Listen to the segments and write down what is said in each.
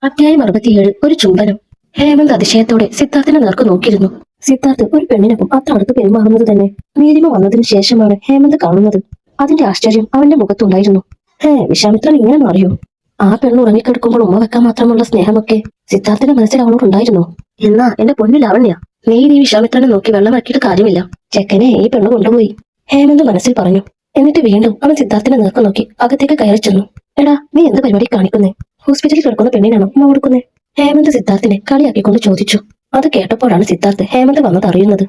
അധ്യായം 67 ഒരു ചുംബനം. ഹേമന്ത് അതിശയത്തോടെ സിദ്ധാർത്ഥിനെ നേർക്ക് നോക്കിയിരുന്നു. സിദ്ധാർത്ഥ് ഒരു പെണ്ണിനൊപ്പം അത്ര അടുത്ത് പെരുമാറുന്നത് തന്നെ നീലിമ വന്നതിന് ശേഷമാണ് ഹേമന്ത് കാണുന്നത്. അതിന്റെ ആശ്ചര്യം അവന്റെ മുഖത്തുണ്ടായിരുന്നു. വിശ്വാമിത്രൻ ഇങ്ങനെ മാറിയോ? ആ പെണ്ണ് ഉറങ്ങിക്കിടക്കുമ്പോൾ ഉമ്മ വെക്കാൻ മാത്രമുള്ള സ്നേഹമൊക്കെ സിദ്ധാർത്ഥിന്റെ മനസ്സിൽ അവളോടുണ്ടായിരുന്നു. എന്നാ എന്റെ പൊന്നു ലാവണ്യ, നീ വിശ്വാമിത്രനെ നോക്കി വെള്ളമാക്കിയിട്ട് കാര്യമില്ല. ചെക്കനെ ഈ പെണ്ണ് കൊണ്ടുപോയി, ഹേമന്ത് മനസ്സിൽ പറഞ്ഞു. എന്നിട്ട് വീണ്ടും അവൻ സിദ്ധാർത്ഥിനെ നേർക്ക് നോക്കി അകത്തേക്ക് കയറി ചെന്നു. എടാ, നീ എന്ത് പരിപാടി കാണിക്കുന്നേ? ഹോസ്പിറ്റലിൽ കിടക്കുന്ന പെണ്ണിനാണോ ഉമ്മ കൊടുക്കുന്നേ? ഹേമന്ത് സിദ്ധാർത്ഥിനെ കളിയാക്കിക്കൊണ്ട് ചോദിച്ചു. അത് കേട്ടപ്പോഴാണ് സിദ്ധാർത്ഥ് ഹേമന്ത് വന്നത് അറിയുന്നത്.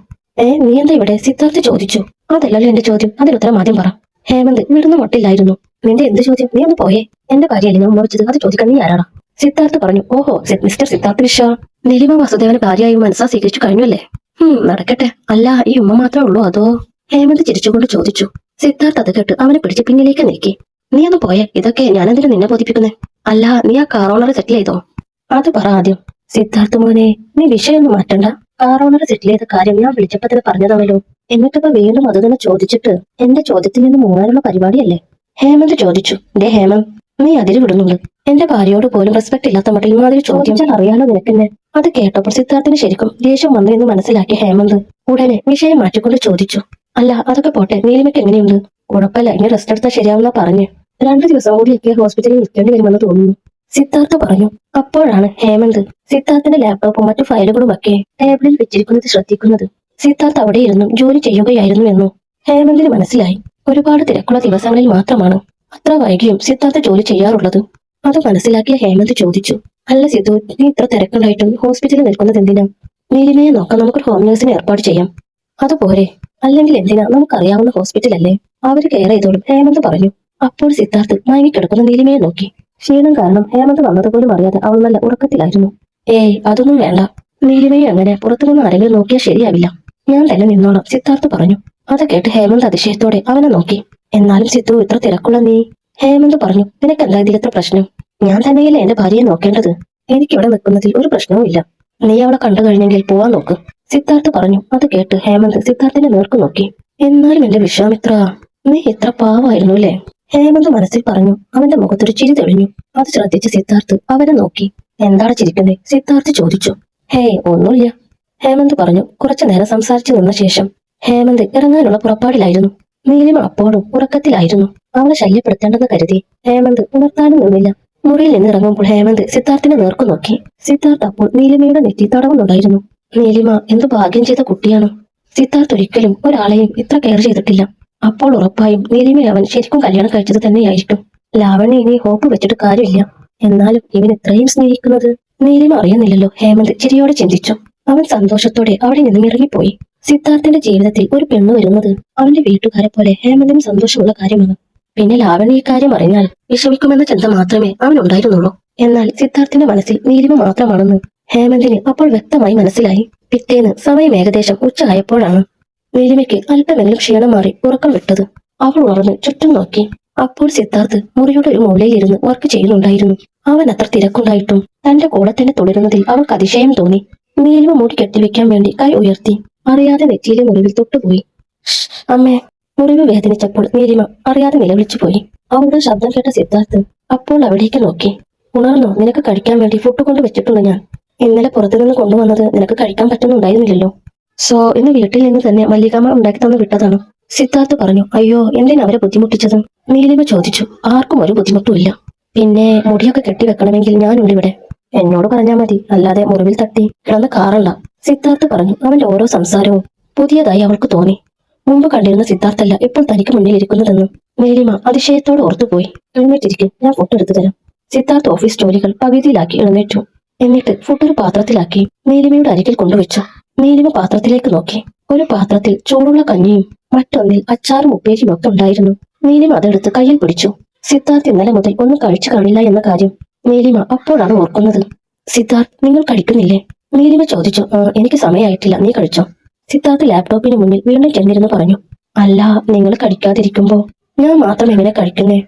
നീ എന്താ ഇവിടെ? സിദ്ധാർത്ഥ് ചോദിച്ചു. അതല്ലല്ലോ എന്റെ ചോദ്യം, അതിനുത്തരം ആദ്യം പറ. ഹേമന്ത് വിടുന്ന മട്ടില്ലായിരുന്നു. നിന്റെ എന്ത് ചോദ്യം? നീ ഒന്ന് പോയേ. എന്റെ കാര്യമല്ലേ ഞാൻ ഉമ്മ വെച്ചത്, അത് ചോദിക്കാൻ നീ ആരാടാ? സിദ്ധാർത്ഥ് പറഞ്ഞു. ഓഹോ, മിസ്റ്റർ സിദ്ധാർത്ഥ് വിശ്വ, നീലിമ വാസുദേവന് ഭാര്യയായി മനസ്സാ സ്വീകരിച്ചു കഴിഞ്ഞല്ലേ? നടക്കട്ടെ. അല്ല, ഈ ഉമ്മ മാത്രമേ ഉള്ളൂ അതോ? ഹേമന്ത് ചിരിച്ചുകൊണ്ട് ചോദിച്ചു. സിദ്ധാർത്ഥ് അത് കേട്ട് അവനെ പിടിച്ച് പിന്നിലേക്ക് നീക്കി. നീ ഒന്ന് പോയേ, ഇതൊക്കെ ഞാനെന്തിനു നിന്നെ ബോധിപ്പിക്കുന്നേ? അല്ല, നീ ആ കാർ ഓണർ സെറ്റിൽ ചെയ്തോ? അത് പറ ആദ്യം. സിദ്ധാർത്ഥ മോനെ, നീ വിഷയൊന്നും മാറ്റണ്ട. കാർ ഓണർ സെറ്റിൽ ചെയ്ത കാര്യം ഞാൻ വിളിച്ചപ്പോ തന്നെ പറഞ്ഞതാണല്ലോ. എന്നിട്ടിപ്പോ വീണ്ടും അത് തന്നെ ചോദിച്ചിട്ട് എന്റെ ചോദ്യത്തിൽ നിന്ന് മൂന്നാനുള്ള പരിപാടിയല്ലേ? ഹേമന്ത് ചോദിച്ചു. ഹേമന്ത്, നീ അതിര് വിടുന്നുണ്ട്. എന്റെ ഭാര്യയോട് പോലും റെസ്പെക്ട് ഇല്ലാത്ത മട്ടിൽ ഇമാതിരി ചോദിച്ചാൽ അറിയാലോ നിനക്കെന്നെ. അത് കേട്ടപ്പോൾ സിദ്ധാർത്ഥിന് ശരിക്കും ദേഷ്യം വന്നു എന്ന് മനസ്സിലാക്കിയ ഹേമന്ത് ഉടനെ വിഷയം മാറ്റിക്കൊണ്ട് ചോദിച്ചു. അല്ല, അതൊക്കെ പോട്ടെ, നീലിമയ്ക്ക് എങ്ങനെയുണ്ട്? കുഴപ്പമില്ല, ഇനി റെസ്റ്റ് എടുത്താൽ ശരിയാവുന്ന പറഞ്ഞ് 2 ദിവസം കൂടിയൊക്കെ ഹോസ്പിറ്റലിൽ നിൽക്കേണ്ടി വരുമെന്ന് തോന്നുന്നു, സിദ്ധാർത്ഥ പറഞ്ഞു. അപ്പോഴാണ് ഹേമന്ത് സിദ്ധാർത്ഥിന്റെ ലാപ്ടോപ്പും മറ്റു ഫയലുകളും ഒക്കെ ടേബിളിൽ വെച്ചിരിക്കുന്നത് ശ്രദ്ധിക്കുന്നത്. സിദ്ധാർത്ഥ് അവിടെ ഇരുന്നും ജോലി ചെയ്യുകയായിരുന്നു എന്നു ഹേമന്തിന് മനസ്സിലായി. ഒരുപാട് തിരക്കുള്ള ദിവസങ്ങളിൽ മാത്രമാണ് അത്ര വൈകിയും സിദ്ധാർത്ഥ ജോലി ചെയ്യാറുള്ളത്. അത് മനസ്സിലാക്കിയ ഹേമന്ത് ചോദിച്ചു. അല്ല സിദ്ധു, നീ ഇത്ര തിരക്കുണ്ടായിട്ടും ഹോസ്പിറ്റലിൽ നിൽക്കുന്നത് എന്തിനാ? നീലിമയെ നോക്കാൻ നമുക്കൊരു ഹോം നേഴ്സിനെ ഏർപ്പാട് ചെയ്യാം. അതുപോരെ? അല്ലെങ്കിൽ എന്തിനാ? നമുക്കറിയാവുന്ന ഹോസ്പിറ്റലല്ലേ, അവര് കെയർ ചെയ്തോളും, ഹേമന്ത് പറഞ്ഞു. അപ്പോൾ സിദ്ധാർത്ഥ് മയങ്ങിക്കിടക്കുന്ന നീലിമയെ നോക്കി. ക്ഷീണം കാരണം ഹേമന്ത് വന്നതുപോലും അറിയാതെ അവൾ നല്ല ഉറക്കത്തിലായിരുന്നു. അതൊന്നും വേണ്ട. നീലിമയെ അങ്ങനെ പുറത്തുനിന്ന് ആരെങ്കിലും നോക്കിയാൽ ശരിയാവില്ല, ഞാൻ തന്നെ നിന്നോളാം, സിദ്ധാർത്ഥ് പറഞ്ഞു. അത് കേട്ട് ഹേമന്ത് അതിശയത്തോടെ അവനെ നോക്കി. എന്നാലും സിദ്ധു, ഇത്ര തിരക്കുള്ള നീ? ഹേമന്ത് പറഞ്ഞു. നിനക്കെന്താ ഇതിലെത്ര പ്രശ്നം? ഞാൻ തന്നെയല്ലേ എന്റെ ഭാര്യയെ നോക്കേണ്ടത്. എനിക്കിവിടെ നിൽക്കുന്നതിൽ ഒരു പ്രശ്നവും ഇല്ല. നീ അവളെ കണ്ടു കഴിഞ്ഞെങ്കിൽ പോവാൻ നോക്ക്, സിദ്ധാർത്ഥ് പറഞ്ഞു. അത് കേട്ട് ഹേമന്ത് സിദ്ധാർത്ഥിനെ നേർക്ക് നോക്കി. എന്നാലും എന്റെ വിശ്വാമിത്ര, നീ ഇത്ര പാവായിരുന്നു അല്ലേ? ഹേമന്ത് മനസ്സിൽ പറഞ്ഞു. അവന്റെ മുഖത്തൊരു ചിരി തെളിഞ്ഞു. അത് ശ്രദ്ധിച്ച് സിദ്ധാർത്ഥ് അവനെ നോക്കി. എന്താണ് ചിരിക്കുന്നേ? സിദ്ധാർത്ഥ് ചോദിച്ചു. ഒന്നുമില്ല, ഹേമന്ത് പറഞ്ഞു. കുറച്ചു നേരം സംസാരിച്ചു നിന്ന ശേഷം ഹേമന്ത് ഇറങ്ങാനുള്ള പുറപ്പാടിലായിരുന്നു. നീലിമ അപ്പോഴും ഉറക്കത്തിലായിരുന്നു. അവളെ ശല്യപ്പെടുത്തേണ്ടെന്ന് കരുതി ഹേമന്ത് ഉണർത്താനും നിന്നില്ല. മുറിയിൽ നിന്ന് ഇറങ്ങുമ്പോൾ ഹേമന്ത് സിദ്ധാർത്ഥിനെ നേർക്കു നോക്കി. സിദ്ധാർത്ഥ് അപ്പോൾ നീലിമയുടെ നെറ്റി തടവുന്നുണ്ടായിരുന്നു. നീലിമ എന്തു ഭാഗ്യം ചെയ്ത കുട്ടിയാണ്. സിദ്ധാർത്ഥ് ഒരിക്കലും ഒരാളെയും ഇത്ര കെയർ ചെയ്തിട്ടില്ല. അപ്പോൾ ഉറപ്പായും നീലിമയെ അവൻ ശരിക്കും കല്യാണം കഴിച്ചത് തന്നെയായിരിക്കും. ലാവണ്യ ഇനി ഹോപ്പ് വെച്ചിട്ട് കാര്യമില്ല. എന്നാലും ഇവൻ ഇത്രയും സ്നേഹിക്കുന്നത് നീലിമ അറിയുന്നില്ലല്ലോ, ഹേമന്ത് ചിരിയോടെ ചിന്തിച്ചു. അവൻ സന്തോഷത്തോടെ അവിടെ നിന്നും ഇറങ്ങിപ്പോയി. സിദ്ധാർത്ഥിന്റെ ജീവിതത്തിൽ ഒരു പെണ്ണ് വരുന്നത് അവന്റെ വീട്ടുകാരെ പോലെ ഹേമന്തിന് സന്തോഷമുള്ള കാര്യമാണ്. പിന്നെ ലാവണ്യ ഈ കാര്യം അറിഞ്ഞാൽ വിഷമിക്കുമെന്ന ചിന്ത മാത്രമേ അവനുണ്ടായിരുന്നുള്ളൂ. എന്നാൽ സിദ്ധാർത്ഥിന്റെ മനസ്സിൽ നീലിമ മാത്രമാണെന്ന് ഹേമന്തിന് അപ്പോൾ വ്യക്തമായി മനസ്സിലായി. പിറ്റേന്ന് സമയം ഏകദേശം ഉച്ചയായപ്പോഴാണ് നീലിമയ്ക്ക് അല്പമെങ്കിലും ക്ഷീണം മാറി ഉറക്കം വിട്ടത്. അവൾ ഉണർന്ന് ചുറ്റും നോക്കി. അപ്പോൾ സിദ്ധാർത്ഥ് മുറിയുടെ ഒരു മൂലയിൽ ഇരുന്ന് വർക്ക് ചെയ്യുന്നുണ്ടായിരുന്നു. അവൻ അത്ര തിരക്കുണ്ടായിട്ടും തന്റെ കൂടെ തന്നെ തുടരുന്നതിൽ അവൾക്ക് അതിശയം തോന്നി. നീലിമ മൂടി കെട്ടിവെക്കാൻ വേണ്ടി കൈ ഉയർത്തി അറിയാതെ നെറ്റിയിലെ മുറിവിൽ തൊട്ടുപോയി. അമ്മേ! മുറിവ് വേദനിച്ചപ്പോൾ നീലിമ അറിയാതെ നിലവിളിച്ചു പോയി. അവളുടെ ശബ്ദം കേട്ട സിദ്ധാർത്ഥ് അപ്പോൾ അവിടേക്ക് നോക്കി. ഉണർന്നോ? നിനക്ക് കഴിക്കാൻ വേണ്ടി ഫുഡ് കൊണ്ട് വെച്ചിട്ടുണ്ട് ഞാൻ. ഇന്നലെ പുറത്തുനിന്ന് കൊണ്ടുവന്നത് നിനക്ക് കഴിക്കാൻ പറ്റുന്നുണ്ടായിരുന്നില്ലല്ലോ. സോ ഇന്ന് വീട്ടിൽ നിന്ന് തന്നെ മല്ലികാമ്മ ഉണ്ടാക്കി തന്നു വിട്ടതാണ്, സിദ്ധാർത്ഥ് പറഞ്ഞു. അയ്യോ, എന്തിനാ അവരെ ബുദ്ധിമുട്ടിച്ചത്? നീലിമ ചോദിച്ചു. ആർക്കും ഒരു ബുദ്ധിമുട്ടുമില്ല. പിന്നെ മുടിയൊക്കെ കെട്ടിവെക്കണമെങ്കിൽ ഞാനുണ്ട് ഇവിടെ. എന്നോട് പറഞ്ഞാൽ മതി, അല്ലാതെ മുറിവിൽ തട്ടി കിടന്ന് കാറണ്ട, സിദ്ധാർത്ഥ് പറഞ്ഞു. അവന്റെ ഓരോ സംസാരവും പുതിയതായി അവൾക്ക് തോന്നി. മുമ്പ് കണ്ടിരുന്ന സിദ്ധാർത്ഥല്ല ഇപ്പോൾ തനിക്ക് മുന്നിൽ ഇരിക്കുന്നതെന്നും നീലിമ അതിശയത്തോട് ഓർത്തുപോയി. എഴുന്നേറ്റിരിക്കും, ഞാൻ ഫുഡ് എടുത്തു തരാം. സിദ്ധാർത്ഥ് ഓഫീസ് ജോലികൾ പകുതിയിലാക്കി എഴുന്നേറ്റു. എന്നിട്ട് ഫുഡ് ഒരു പാത്രത്തിലാക്കി നീലിമയുടെ അരികിൽ കൊണ്ടുവച്ചു. നീലിമ പാത്രത്തിലേക്ക് നോക്കി. ഒരു പാത്രത്തിൽ ചൂടുള്ള കഞ്ഞിയും മറ്റൊന്നിൽ അച്ചാറും ഉപ്പേരിയും ഒക്കെ ഉണ്ടായിരുന്നു. നീലിമ അതെടുത്ത് കയ്യിൽ പിടിച്ചു. സിദ്ധാർത്ഥ് ഇന്നലെ മുതൽ ഒന്നും കഴിച്ചു കാണില്ല എന്ന കാര്യം നീലിമ അപ്പോഴാണ് ഓർക്കുന്നത്. സിദ്ധാർത്ഥ്, നിങ്ങൾ കഴിക്കുന്നില്ലേ? നീലിമ ചോദിച്ചു. എനിക്ക് സമയമായിട്ടില്ല, നീ കഴിച്ചോ? സിദ്ധാർത്ഥ് ലാപ്ടോപ്പിന് മുന്നിൽ വീണ്ടും ചെന്നിരുന്നു പറഞ്ഞു. അല്ല, നിങ്ങൾ കഴിക്കാതിരിക്കുമ്പോ ഞാൻ മാത്രം എങ്ങനെ കഴിക്കുന്നേ?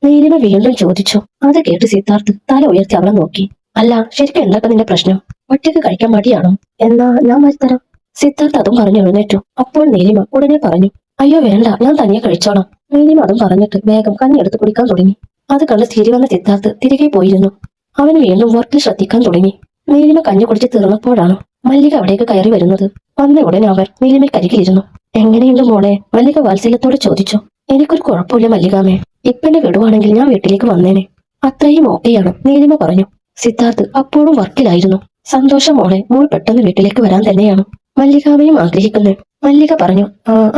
നീലിമ വീണ്ടും ചോദിച്ചു. അത് കേട്ട് സിദ്ധാർത്ഥ് തല ഉയർത്തി അവളെ നോക്കി. അല്ല, ശരിക്കും എന്താ നിന്റെ പ്രശ്നം? ഒറ്റയ്ക്ക് കഴിക്കാൻ മടിയാണോ? എന്നാ ഞാൻ വരുത്തരാം, സിദ്ധാർത്ഥ് അതും പറഞ്ഞു എഴുന്നേറ്റു. അപ്പോൾ നീലിമ ഉടനെ പറഞ്ഞു. അയ്യോ വേണ്ട, ഞാൻ തനിയെ കഴിച്ചോളാം. നീലിമ അതും പറഞ്ഞിട്ട് വേഗം കഞ്ഞി എടുത്ത് കുടിക്കാൻ തുടങ്ങി. അത് കണ്ട് ചിരി വന്ന സിദ്ധാർത്ഥ് തിരികെ പോയിരുന്നു. അവന് വീണ്ടും വർക്കിൽ ശ്രദ്ധിക്കാൻ തുടങ്ങി. നീലിമ കഞ്ഞി കുടിച്ച് തീർന്നപ്പോഴാണ് മല്ലിക അവിടേക്ക് കയറി വരുന്നത്. വന്ന ഉടനെ അവർ നീലിമയ്ക്കരികിലിരുന്നു. എങ്ങനെയുണ്ട് മോളെ? മല്ലിക വാത്സല്യത്തോടെ ചോദിച്ചു. എനിക്കൊരു കുഴപ്പമില്ല മല്ലികാമേ. ഇപ്പെന്നെ വിടുവാണെങ്കിൽ ഞാൻ വീട്ടിലേക്ക് വന്നേനെ. അത്രയും ഓക്കെയാണ്, നീലിമ പറഞ്ഞു. സിദ്ധാർത്ഥ് അപ്പോഴും വർക്കിലായിരുന്നു. സന്തോഷം മോളെ, മോൾ പെട്ടെന്ന് വീട്ടിലേക്ക് വരാൻ തന്നെയാണ് മല്ലികാമയും ആഗ്രഹിക്കുന്നത്. മല്ലിക പറഞ്ഞു.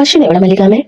അശ്വിൻ എവിടെ മല്ലികാമേ?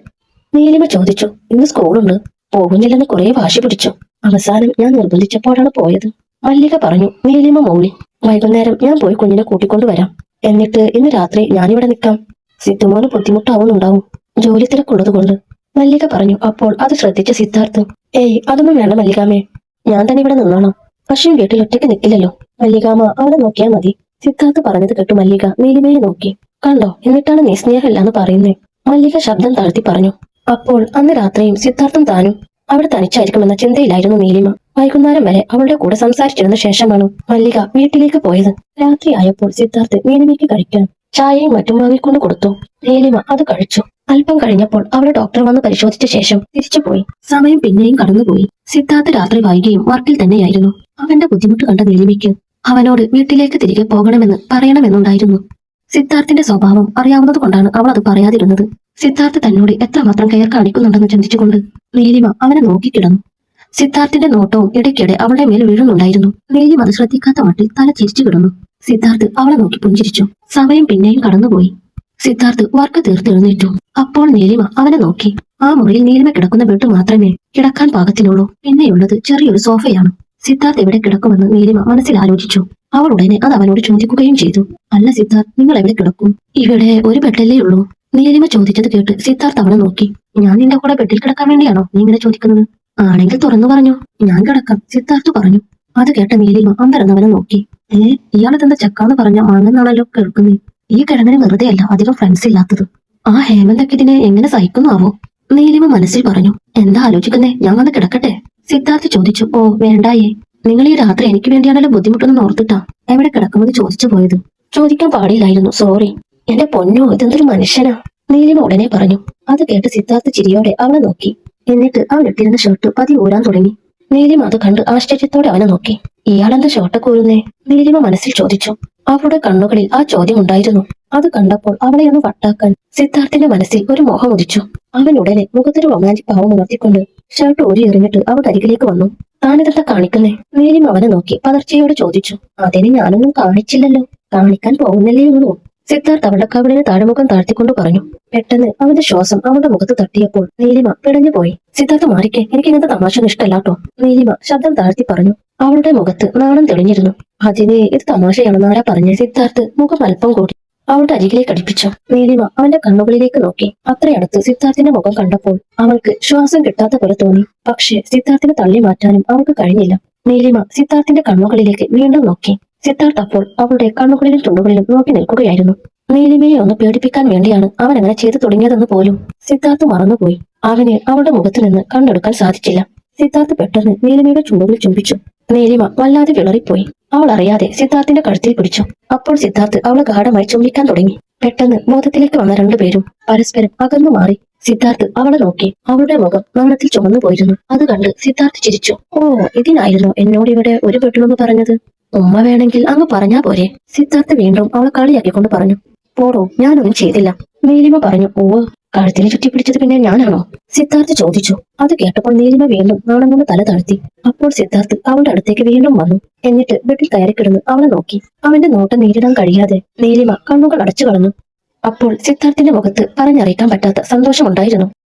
നീലിമ ചോദിച്ചു. ഇന്ന് സ്കൂളുണ്ട്. പോകുന്നില്ലെന്ന് കുറെ വാശി പിടിച്ചു. അവസാനം ഞാൻ നിർബന്ധിച്ചപ്പോഴാണ് പോയത്, മല്ലിക പറഞ്ഞു. നീലിമ മൂളി. വൈകുന്നേരം ഞാൻ പോയി കുഞ്ഞിനെ കൂട്ടിക്കൊണ്ടുവരാം. എന്നിട്ട് ഇന്ന് രാത്രി ഞാനിവിടെ നിൽക്കാം. സിദ്ധുമോന് ബുദ്ധിമുട്ടാവുന്നുണ്ടാവും, ജോലി തിരക്കുള്ളത് കൊണ്ട്, മല്ലിക പറഞ്ഞു. അപ്പോൾ അത് ശ്രദ്ധിച്ച സിദ്ധാർത്ഥ്, ഏയ് അതൊന്നും വേണ്ട മല്ലികാമേ, ഞാൻ തന്നെ ഇവിടെ നിന്നോളാം. അശ്വിൻ വീട്ടിൽ ഒറ്റയ്ക്ക് നിൽക്കില്ലല്ലോ. മല്ലികാമ അവനെ നോക്കിയാൽ മതി. സിദ്ധാർത്ഥ് പറഞ്ഞത് കേട്ടു മല്ലിക നീലിമയെ നോക്കി. കണ്ടോ, എന്നിട്ടാണ് നീ സ്നേഹമില്ലാന്ന് പറയുന്നേ, മല്ലിക ശബ്ദം താഴ്ത്തി പറഞ്ഞു. അപ്പോൾ അന്ന് രാത്രിയും സിദ്ധാർത്ഥും താനും അവിടെ തനിച്ചായിരിക്കുമെന്ന ചിന്തയിലായിരുന്നു നീലിമ. വൈകുന്നേരം വരെ അവളുടെ കൂടെ സംസാരിച്ചിരുന്ന ശേഷമാണ് മല്ലിക വീട്ടിലേക്ക് പോയത്. രാത്രിയായപ്പോൾ സിദ്ധാർത്ഥ് നീലിമയ്ക്ക് കഴിക്കാൻ ചായയും മറ്റും വാങ്ങിക്കൊണ്ട് കൊടുത്തു. നീലിമ അത് കഴിച്ചു. അല്പം കഴിഞ്ഞപ്പോൾ അവിടെ ഡോക്ടർ വന്ന് പരിശോധിച്ച ശേഷം തിരിച്ചുപോയി. സമയം പിന്നെയും കടന്നുപോയി. സിദ്ധാർത്ഥ് രാത്രി വൈകിയും വർക്കിൽ തന്നെയായിരുന്നു. അവന്റെ ബുദ്ധിമുട്ട് കണ്ട നീലിമയ്ക്ക് അവനോട് വീട്ടിലേക്ക് തിരികെ പോകണമെന്ന് പറയണമെന്നുണ്ടായിരുന്നു. സിദ്ധാർത്ഥിന്റെ സ്വഭാവം അറിയാവുന്നത് കൊണ്ടാണ് അവൾ അത് പറയാതിരുന്നത്. സിദ്ധാർത്ഥ് തന്നോട് എത്രമാത്രം കെയർ കാണിക്കുന്നുണ്ടെന്ന് ചിന്തിച്ചുകൊണ്ട് നീലിമ അവനെ നോക്കിക്കിടന്നു. സിദ്ധാർത്ഥിന്റെ നോട്ടവും ഇടയ്ക്കിടെ അവളുടെ മേൽ വീഴുന്നുണ്ടായിരുന്നു. നീലിമ അത് ശ്രദ്ധിക്കാത്ത മട്ടിൽ തല ചിരിച്ചു കിടന്നു. സിദ്ധാർത്ഥ് അവളെ നോക്കി പുഞ്ചിരിച്ചു. സമയം പിന്നെയും കടന്നുപോയി. സിദ്ധാർത്ഥ് വർക്ക് തീർത്തെഴുന്നേറ്റു. അപ്പോൾ നീലിമ അവനെ നോക്കി. ആ മുറിയിൽ നീലിമ കിടക്കുന്ന ബെഡ് മാത്രമേ കിടക്കാൻ പാകത്തിനുള്ളൂ. പിന്നെയുള്ളത് ചെറിയൊരു സോഫയാണ്. സിദ്ധാർത്ഥ് എവിടെ കിടക്കുമെന്ന് നീലിമ മനസ്സിൽ ആലോചിച്ചു. അവൾ ഉടനെ അത് അവനോട് ചോദിക്കുകയും ചെയ്തു. അല്ല സിദ്ധാർത്ഥ്, നിങ്ങൾ എവിടെ കിടക്കും? ഇവിടെ ഒരു ബെഡല്ലേ ഉള്ളൂ. നീലിമ ചോദിച്ചത് കേട്ട് സിദ്ധാർത്ഥ് അവളെ നോക്കി. ഞാൻ നിന്റെ കൂടെ ബെഡിൽ കിടക്കാൻ വേണ്ടിയാണോ നീ ഇങ്ങനെ ചോദിക്കുന്നത്? ആണെങ്കിൽ തുറന്നു പറഞ്ഞു. ഞാൻ കിടക്കാം, സിദ്ധാർത്ഥ് പറഞ്ഞു. അത് കേട്ട നീലിമ അമ്പരന്നവനെ നോക്കി. ഇയാളെന്താ ചെക്കാന്ന് പറഞ്ഞ ആണെന്നാണല്ലോ കേൾക്കുന്നേ. ഈ കിഴങ്ങിന് വെറുതെയല്ല അധികം ഫ്രണ്ട്സ് ഇല്ലാത്തത്. ആ ഹേമന്തൊക്കെ ഇതിനെ എങ്ങനെ സഹിക്കുന്നാവോ? നീലിമ മനസ്സിൽ പറഞ്ഞു. എന്താ ആലോചിക്കുന്നേ? ഞാൻ വന്ന് കിടക്കട്ടെ? സിദ്ധാർത്ഥ് ചോദിച്ചു. ഓ വേണ്ടായേ, നിങ്ങൾ ഈ രാത്രി എനിക്ക് വേണ്ടിയാണല്ലോ ബുദ്ധിമുട്ടൊന്നും ഓർത്തിട്ടാ എവിടെ കിടക്കുമെന്ന് ചോദിച്ചു പോയത്. ചോദിക്കാൻ പാടില്ലായിരുന്നു, സോറി. എന്റെ പൊന്നോ, ഇതെന്തൊരു മനുഷ്യനാ, നീലിമ ഉടനെ പറഞ്ഞു. അത് കേട്ട് സിദ്ധാർത്ഥ് ചിരിയോടെ അവളെ നോക്കി. എന്നിട്ട് അവൻ ഇട്ടിരുന്ന ഷർട്ട് പതി ഊരാൻ തുടങ്ങി. നീലിമ അത് കണ്ട് ആശ്ചര്യത്തോടെ അവനെ നോക്കി. ഇയാളെന്താ ഷർട്ടൊക്കെ ഊരുന്നേ? നീലിമ മനസ്സിൽ ചോദിച്ചു. അവളുടെ കണ്ണുകളിൽ ആ ചോദ്യം ഉണ്ടായിരുന്നു. അത് കണ്ടപ്പോൾ അവളെ ഒന്ന് വട്ടാക്കാൻ സിദ്ധാർത്ഥിന്റെ മനസ്സിൽ ഒരു മോഹം ഉദിച്ചു. അവൻ ഉടനെ മുഖത്തൊരു റൊമാൻറ്റിക് ഭാവം ഉണർത്തിക്കൊണ്ട് ഷർട്ട് ഊരി എറിഞ്ഞിട്ട് അവളുടെ അരികിലേക്ക് വന്നു. താനിതെന്താ കാണിക്കുന്നേ? നീലിമ അവനെ നോക്കി പതർച്ചയോടെ ചോദിച്ചു. അതിന് ഞാനൊന്നും കാണിച്ചില്ലല്ലോ, കാണിക്കാൻ പോകുന്നല്ലേ ഉള്ളൂ. സിദ്ധാർത്ഥ് അവളുടെ കവിളിന് താഴ്മുഖം താഴ്ത്തിക്കൊണ്ട് പറഞ്ഞു. പെട്ടെന്ന് അവന്റെ ശ്വാസം അവളുടെ മുഖത്ത് തട്ടിയപ്പോൾ നീലിമ പിടഞ്ഞു പോയി. സിദ്ധാർത്ഥ് മാറിക്കേ, എനിക്ക് ഇങ്ങനത്തെ തമാശ ഇഷ്ടമല്ലാട്ടോ, നീലിമ ശബ്ദം താഴ്ത്തി പറഞ്ഞു. അവളുടെ മുഖത്ത് നാണം തെളിഞ്ഞിരുന്നു. അതിന് ഇത് തമാശയാണെന്ന് ആരാ പറഞ്ഞു? സിദ്ധാർത്ഥ് മുഖം അല്പം കൂടി അവളുടെ അരികിലേക്ക് അടുപ്പിച്ചു. നീലിമ അവന്റെ കണ്ണുകളിലേക്ക് നോക്കി. അത്രയടുത്ത് സിദ്ധാർത്ഥിന്റെ മുഖം കണ്ടപ്പോൾ അവൾക്ക് ശ്വാസം കിട്ടാത്ത പോലെ തോന്നി. പക്ഷേ സിദ്ധാർത്ഥിനെ തള്ളി മാറ്റാനും അവൾക്ക് കഴിഞ്ഞില്ല. നീലിമ സിദ്ധാർത്ഥിന്റെ കണ്ണുകളിലേക്ക് വീണ്ടും നോക്കി. സിദ്ധാർത്ഥ് അപ്പോൾ അവളുടെ കണ്ണുകളിലും ചുണ്ടുകളിലും നോക്കി നിൽക്കുകയായിരുന്നു. നീലിമയെ ഒന്ന് പേടിപ്പിക്കാൻ വേണ്ടിയാണ് അവൻ അങ്ങനെ ചെയ്തു തുടങ്ങിയതെന്ന് പോലും സിദ്ധാർത്ഥ് മറന്നുപോയി. അവന് അവളുടെ മുഖത്ത് നിന്ന് കണ്ടെടുക്കാൻ സാധിച്ചില്ല. സിദ്ധാർത്ഥ് പെട്ടെന്ന് നീലിമയുടെ ചുണ്ടുകൾ ചുംബിച്ചു. നീലിമ വല്ലാതെ വിളറിപ്പോയി. അവൾ അറിയാതെ സിദ്ധാർത്ഥിന്റെ കഴുത്തിൽ പിടിച്ചു. അപ്പോൾ സിദ്ധാർത്ഥ് അവളെ ഗാഢമായി ചുംബിക്കാൻ തുടങ്ങി. പെട്ടെന്ന് ബോധത്തിലേക്ക് വന്ന രണ്ടുപേരും പരസ്പരം അകന്നു മാറി. സിദ്ധാർത്ഥ് അവളെ നോക്കി. അവളുടെ മുഖം നാണത്തിൽ ചുമന്നു പോയിരുന്നു. അത് കണ്ട് സിദ്ധാർത്ഥ് ചിരിച്ചു. ഓ, ഇതിനായിരുന്നു എന്നോട് ഇവിടെ ഒരു ബെഡ്റൂം പറഞ്ഞത്? ഉമ്മ വേണമെങ്കിൽ അങ്ങ് പറഞ്ഞാ പോരെ? സിദ്ധാർത്ഥ് വീണ്ടും അവളെ കളിയാക്കിക്കൊണ്ട് പറഞ്ഞു. പോടോ, ഞാനൊന്നും ചെയ്തില്ല, നീലിമ പറഞ്ഞു. ഓ, കഴുത്തിന് ചുറ്റിപ്പിടിച്ചത് പിന്നെ ഞാനാണോ? സിദ്ധാർത്ഥ് ചോദിച്ചു. അത് കേട്ടപ്പോൾ നീലിമ വീണ്ടും നാണം കൊണ്ട് തല താഴ്ത്തി. അപ്പോൾ സിദ്ധാർത്ഥ് അവളുടെ അടുത്തേക്ക് വീണ്ടും വന്നു. എന്നിട്ട് ബെഡിൽ കയറിക്കിടന്ന് അവളെ നോക്കി. അവന്റെ നോട്ടം നേരിടാൻ കഴിയാതെ നീലിമ കണ്ണുകൾ അടച്ചു കളഞ്ഞു. അപ്പോൾ സിദ്ധാർത്ഥിന്റെ മുഖത്ത് പറഞ്ഞറിയിക്കാൻ പറ്റാത്ത സന്തോഷമുണ്ടായിരുന്നു.